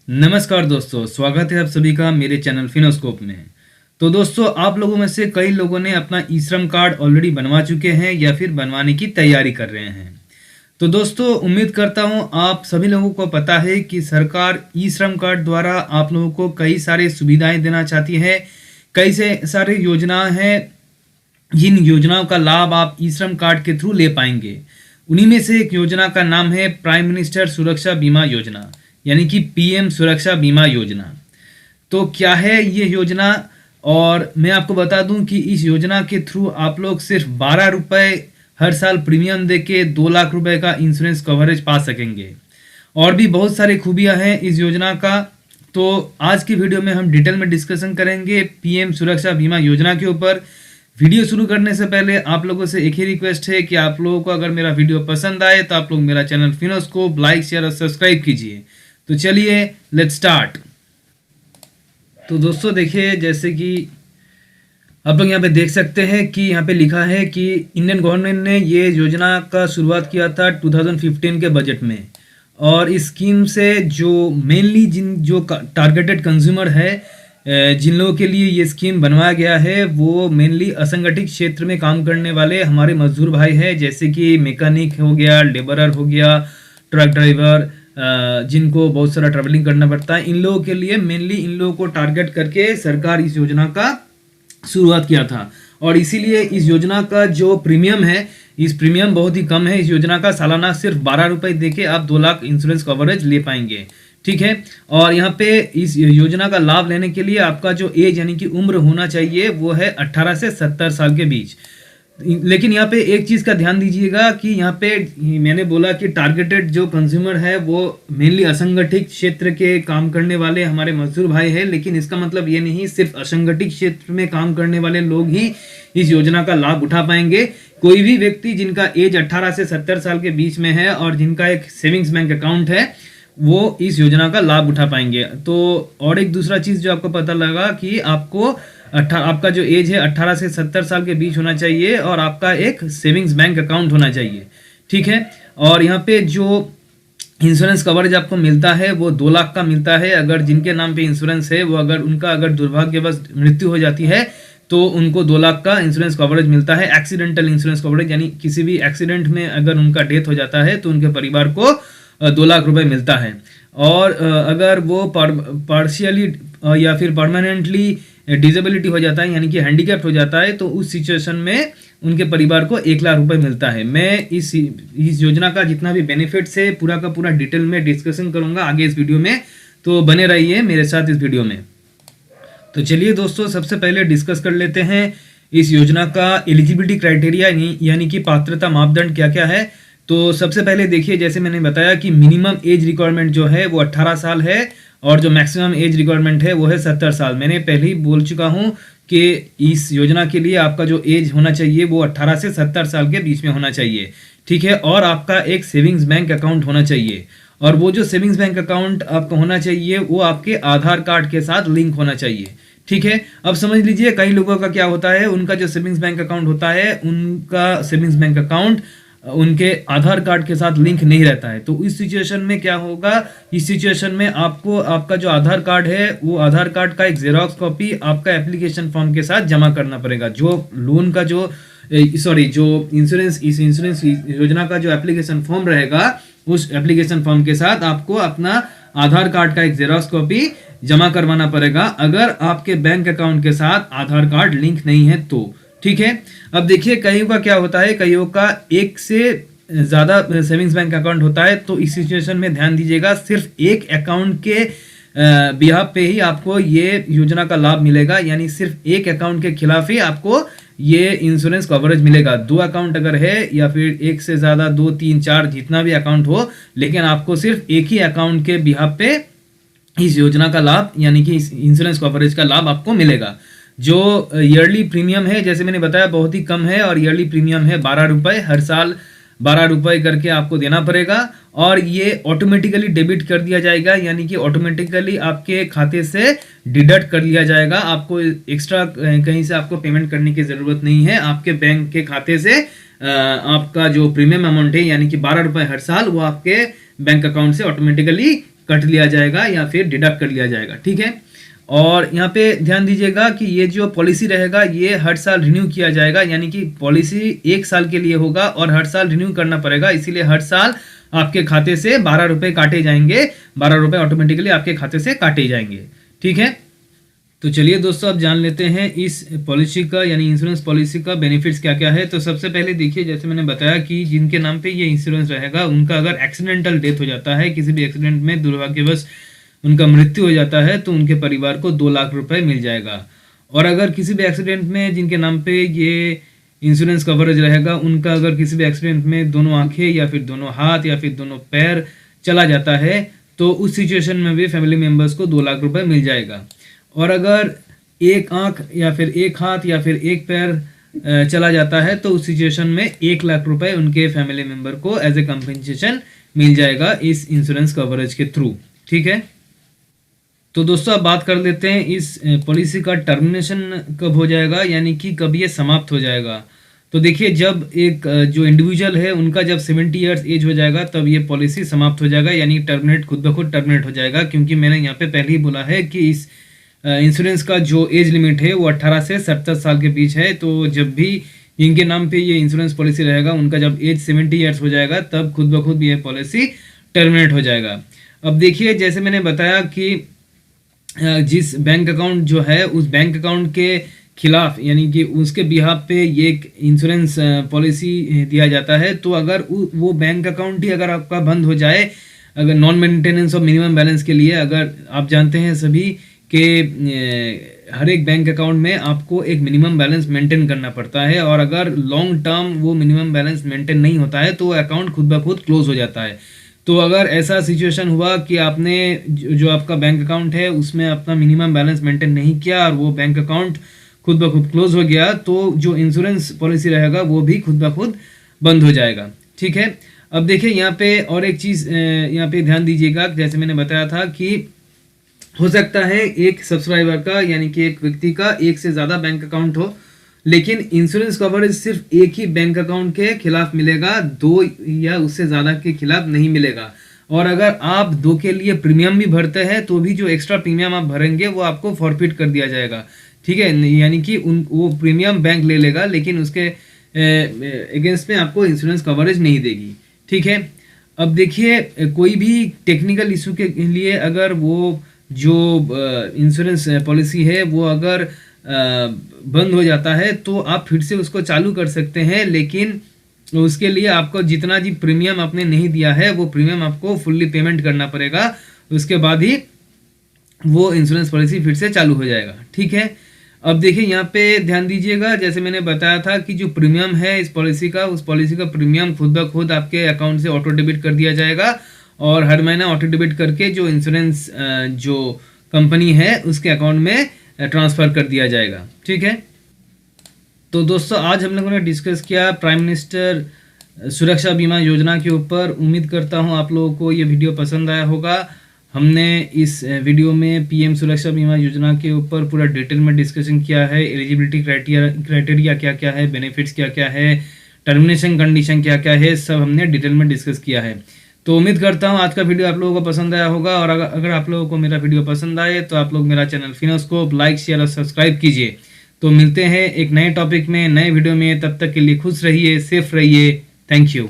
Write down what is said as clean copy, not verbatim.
नमस्कार दोस्तों, स्वागत है आप सभी का मेरे चैनल फिनोस्कोप में। तो दोस्तों, आप लोगों में से कई लोगों ने अपना ई श्रम कार्ड ऑलरेडी बनवा चुके हैं या फिर बनवाने की तैयारी कर रहे हैं। तो दोस्तों, उम्मीद करता हूं आप सभी लोगों को पता है कि सरकार ई श्रम कार्ड द्वारा आप लोगों को कई सारे सुविधाएं देना चाहती है। कई से सारे योजनाएं हैं जिन योजनाओं का लाभ आप ई श्रम कार्ड के थ्रू ले पाएंगे। उन्हीं में से एक योजना का नाम है प्राइम मिनिस्टर सुरक्षा बीमा योजना, यानी कि पीएम सुरक्षा बीमा योजना। तो क्या है ये योजना, और मैं आपको बता दूं कि इस योजना के थ्रू आप लोग सिर्फ 12 रुपये हर साल प्रीमियम देके 2 लाख रुपए का इंश्योरेंस कवरेज पा सकेंगे। और भी बहुत सारी खूबियां हैं इस योजना का। तो आज की वीडियो में हम डिटेल में डिस्कशन करेंगे पीएम सुरक्षा बीमा योजना के ऊपर। वीडियो शुरू करने से पहले आप लोगों से एक ही रिक्वेस्ट है कि आप लोगों को अगर मेरा वीडियो पसंद आए तो आप लोग मेरा चैनल फिनोस्कोप लाइक, शेयर और सब्सक्राइब कीजिए। तो चलिए लेट्स स्टार्ट। तो दोस्तों देखिए, जैसे कि आप लोग यहाँ पे देख सकते हैं कि यहाँ पे लिखा है कि इंडियन गवर्नमेंट ने ये योजना का शुरुआत किया था 2015 के बजट में। और इस स्कीम से जो मेनली जो टारगेटेड कंज्यूमर है, जिन लोगों के लिए ये स्कीम बनवाया गया है, वो मेनली असंगठित क्षेत्र में काम करने वाले हमारे मजदूर भाई हैं, जैसे कि मैकेनिक हो गया, लेबरर हो गया, ट्रक ड्राइवर, जिनको बहुत सारा ट्रैवलिंग करना पड़ता है। इन लोगों के लिए मेनली इन लोगों को टारगेट करके सरकार इस योजना का शुरुआत किया था। और इसीलिए इस योजना का जो प्रीमियम है, इस प्रीमियम बहुत ही कम है। इस योजना का सालाना सिर्फ 12 रुपये देके आप 2 लाख इंश्योरेंस कवरेज ले पाएंगे, ठीक है। और यहाँ पे इस योजना का लाभ लेने के लिए आपका जो एज यानी कि उम्र होना चाहिए वो है 18 से 70 साल के बीच। लेकिन यहाँ पे एक चीज़ का ध्यान दीजिएगा कि यहाँ पे मैंने बोला कि टारगेटेड जो कंज्यूमर है वो मेनली असंगठित क्षेत्र के काम करने वाले हमारे मजदूर भाई है। लेकिन इसका मतलब ये नहीं सिर्फ असंगठित क्षेत्र में काम करने वाले लोग ही इस योजना का लाभ उठा पाएंगे। कोई भी व्यक्ति जिनका एज 18 से 70 साल के बीच में है और जिनका एक सेविंग्स बैंक अकाउंट है, वो इस योजना का लाभ उठा पाएंगे। तो और एक दूसरा चीज़ जो आपको पता लगा कि आपका जो एज है 18 से 70 साल के बीच होना चाहिए और आपका एक सेविंग्स बैंक अकाउंट होना चाहिए, ठीक है। और यहाँ पे जो इंश्योरेंस कवरेज आपको मिलता है वो 2 लाख का मिलता है। अगर जिनके नाम पे इंश्योरेंस है वो अगर दुर्भाग्यवश मृत्यु हो जाती है तो उनको 2 लाख का इंश्योरेंस कवरेज मिलता है। एक्सीडेंटल इंश्योरेंस कवरेज, यानी किसी भी एक्सीडेंट में अगर उनका डेथ हो जाता है तो उनके परिवार को 2 लाख रुपए मिलता है। और अगर वो पार्शियली या फिर परमानेंटली डिसेबिलिटी हो जाता है, यानी कि हैंडीकैप्ट हो जाता है, तो उस सिचुएशन में उनके परिवार को 1 लाख रुपए मिलता है। मैं इस योजना का जितना भी बेनिफिट्स है पूरा का पूरा डिटेल में डिस्कशन करूंगा आगे इस वीडियो में, तो बने रहिए मेरे साथ इस वीडियो में। तो चलिए दोस्तों, सबसे पहले डिस्कस कर लेते हैं इस योजना का एलिजिबिलिटी क्राइटेरिया, यानी कि पात्रता मापदंड क्या क्या है। तो सबसे पहले देखिए, जैसे मैंने बताया कि मिनिमम एज रिक्वायरमेंट जो है वो 18 साल है और जो मैक्सिमम एज रिक्वायरमेंट है वो है 70 साल। मैंने पहले ही बोल चुका हूँ कि इस योजना के लिए आपका जो एज होना चाहिए वो 18 से 70 साल के बीच में होना चाहिए, ठीक है। और आपका एक सेविंग्स बैंक अकाउंट होना चाहिए, और वो जो सेविंग्स बैंक अकाउंट आपका होना चाहिए वो आपके आधार कार्ड के साथ लिंक होना चाहिए, ठीक है। अब समझ लीजिए, कई लोगों का क्या होता है, उनका जो सेविंग्स बैंक अकाउंट होता है, उनका सेविंग्स बैंक अकाउंट उनके आधार कार्ड के साथ लिंक नहीं रहता है। तो इस सिचुएशन में क्या होगा, इस सिचुएशन में आपको आपका जो आधार कार्ड है वो आधार कार्ड का एक जेरॉक्स कॉपी आपका एप्लीकेशन फॉर्म के साथ जमा करना पड़ेगा। जो लोन का जो इंश्योरेंस योजना का जो एप्लीकेशन फॉर्म रहेगा, उस एप्लीकेशन फॉर्म के साथ आपको अपना आधार कार्ड का एक जेरॉक्स कॉपी जमा करवाना पड़ेगा, अगर आपके बैंक अकाउंट के साथ आधार कार्ड लिंक नहीं है तो, ठीक है। अब देखिए, कईयों का क्या होता है, कईयों का एक से ज़्यादा सेविंग्स बैंक अकाउंट होता है। तो इस सिचुएशन में ध्यान दीजिएगा, सिर्फ एक अकाउंट के बिहाफ पे ही आपको ये योजना का लाभ मिलेगा, यानी सिर्फ एक अकाउंट के खिलाफ ही आपको ये इंश्योरेंस कवरेज मिलेगा। 2 अकाउंट अगर है या फिर एक से ज़्यादा 2, 3, 4 जितना भी अकाउंट हो, लेकिन आपको सिर्फ एक ही अकाउंट के बिहाफ पे इस योजना का लाभ, यानी कि इस इंश्योरेंस कवरेज का लाभ आपको मिलेगा। जो ईयरली प्रीमियम है, जैसे मैंने बताया, बहुत ही कम है, और ईयरली प्रीमियम है 12 रुपये, हर साल 12 रुपये करके आपको देना पड़ेगा। और ये ऑटोमेटिकली डेबिट कर दिया जाएगा, यानी कि ऑटोमेटिकली आपके खाते से डिडक्ट कर लिया जाएगा। आपको एक्स्ट्रा कहीं से आपको पेमेंट करने की ज़रूरत नहीं है। आपके बैंक के खाते से आपका जो प्रीमियम अमाउंट है, यानी कि 12 रुपये हर साल, वो आपके बैंक अकाउंट से ऑटोमेटिकली कट लिया जाएगा या फिर डिडक्ट कर लिया जाएगा। ठीक है, और यहाँ पे ध्यान दीजिएगा कि ये जो पॉलिसी रहेगा ये हर साल रिन्यू किया जाएगा, यानी कि पॉलिसी 1 साल के लिए होगा और हर साल रिन्यू करना पड़ेगा, इसीलिए हर साल आपके खाते से 12 रुपये काटे जाएंगे, 12 रुपये ऑटोमेटिकली आपके खाते से काटे जाएंगे। ठीक है, तो चलिए दोस्तों अब जान लेते हैं इस पॉलिसी का यानी इंश्योरेंस पॉलिसी का बेनिफिट्स क्या क्या है। तो सबसे पहले देखिए, जैसे मैंने बताया कि जिनके नाम पे ये इंश्योरेंस रहेगा उनका अगर एक्सीडेंटल डेथ हो जाता है, किसी भी एक्सीडेंट में दुर्भाग्यवश उनका मृत्यु हो जाता है, तो उनके परिवार को 2 लाख रुपए मिल जाएगा। और अगर किसी भी एक्सीडेंट में जिनके नाम पे ये इंश्योरेंस कवरेज रहेगा, उनका अगर किसी भी एक्सीडेंट में दोनों आंखें या फिर दोनों हाथ या फिर दोनों पैर चला जाता है, तो उस सिचुएशन में भी फैमिली मेम्बर्स को 2 लाख रुपए मिल जाएगा। और अगर एक आंख या फिर एक हाथ या फिर एक पैर चला जाता है, तो उस सिचुएशन में 1 लाख रुपए उनके फैमिली मेम्बर को एज ए कंपेंसेशन मिल जाएगा इस इंश्योरेंस कवरेज के थ्रू। ठीक है, तो दोस्तों अब बात कर लेते हैं इस पॉलिसी का टर्मिनेशन कब हो जाएगा, यानी कि कब ये समाप्त हो जाएगा। तो देखिए, जब एक जो इंडिविजुअल है उनका जब 70 ईयर्स एज हो जाएगा तब ये पॉलिसी समाप्त हो जाएगा, यानी टर्मिनेट खुद ब खुद टर्मिनेट हो जाएगा, क्योंकि मैंने यहाँ पे पहले ही बोला है कि इस इंश्योरेंस का जो एज लिमिट है वो 18 से 70 साल के बीच है। तो जब भी इनके नाम पे ये इंश्योरेंस पॉलिसी रहेगा, उनका जब एज 70 ईयर्स हो जाएगा तब खुद ब खुद ये पॉलिसी टर्मिनेट हो जाएगा। अब देखिए, जैसे मैंने बताया कि जिस बैंक अकाउंट जो है उस बैंक अकाउंट के खिलाफ यानी कि उसके बिहाफ पे ये एक इंश्योरेंस पॉलिसी दिया जाता है। तो अगर वो बैंक अकाउंट ही अगर आपका बंद हो जाए, अगर non maintenance of minimum balance के लिए, अगर आप जानते हैं सभी कि हर एक बैंक अकाउंट में आपको एक मिनिमम बैलेंस मेंटेन करना पड़ता है, और अगर लॉन्ग टर्म वो मिनिमम बैलेंस मेंटेन नहीं होता है तो वो अकाउंट खुद ब खुद क्लोज हो जाता है। तो अगर ऐसा सिचुएशन हुआ कि आपने जो आपका बैंक अकाउंट है उसमें अपना मिनिमम बैलेंस मेंटेन नहीं किया और वो बैंक अकाउंट खुद ब खुद क्लोज हो गया, तो जो इंश्योरेंस पॉलिसी रहेगा वो भी खुद ब खुद बंद हो जाएगा। ठीक है, अब देखिए यहाँ पे और एक चीज़ यहाँ पे ध्यान दीजिएगा, जैसे मैंने बताया था कि हो सकता है एक सब्सक्राइबर का यानी कि एक व्यक्ति का एक से ज़्यादा बैंक अकाउंट हो, लेकिन इंश्योरेंस कवरेज सिर्फ एक ही बैंक अकाउंट के खिलाफ मिलेगा, 2 या उससे ज़्यादा के खिलाफ नहीं मिलेगा। और अगर आप 2 के लिए प्रीमियम भी भरते हैं तो भी जो एक्स्ट्रा प्रीमियम आप भरेंगे वो आपको फॉरफिट कर दिया जाएगा। ठीक है, यानी कि वो प्रीमियम बैंक ले लेगा, लेकिन उसके अगेंस्ट में आपको इंश्योरेंस कवरेज नहीं देगी। ठीक है, अब देखिए, कोई भी टेक्निकल इशू के लिए अगर वो जो इंश्योरेंस पॉलिसी है वो अगर बंद हो जाता है तो आप फिर से उसको चालू कर सकते हैं, लेकिन उसके लिए आपको जितना जी प्रीमियम आपने नहीं दिया है वो प्रीमियम आपको फुल्ली पेमेंट करना पड़ेगा, उसके बाद ही वो इंश्योरेंस पॉलिसी फिर से चालू हो जाएगा। ठीक है, अब देखिए यहाँ पे ध्यान दीजिएगा, जैसे मैंने बताया था कि जो प्रीमियम है इस पॉलिसी का, उस पॉलिसी का प्रीमियम खुद ब खुद आपके अकाउंट से ऑटो डेबिट कर दिया जाएगा, और हर महीना ऑटो डेबिट करके जो इंश्योरेंस जो कंपनी है उसके अकाउंट में ट्रांसफ़र कर दिया जाएगा। ठीक है, तो दोस्तों आज हम लोगों ने डिस्कस किया प्राइम मिनिस्टर सुरक्षा बीमा योजना के ऊपर। उम्मीद करता हूँ आप लोगों को ये वीडियो पसंद आया होगा। हमने इस वीडियो में पीएम सुरक्षा बीमा योजना के ऊपर पूरा डिटेल में डिस्कशन किया है। एलिजिबिलिटी क्राइटेरिया क्या क्या है, बेनिफिट्स क्या क्या है, टर्मिनेशन कंडीशन क्या क्या है, सब हमने डिटेल में डिस्कस किया है। तो उम्मीद करता हूँ आज का वीडियो आप लोगों को पसंद आया होगा, और अगर आप लोगों को मेरा वीडियो पसंद आए तो आप लोग मेरा चैनल फिनोस्कोप लाइक शेयर और सब्सक्राइब कीजिए। तो मिलते हैं एक नए टॉपिक में, नए वीडियो में, तब तक के लिए खुश रहिए, सेफ रहिए। Thank you.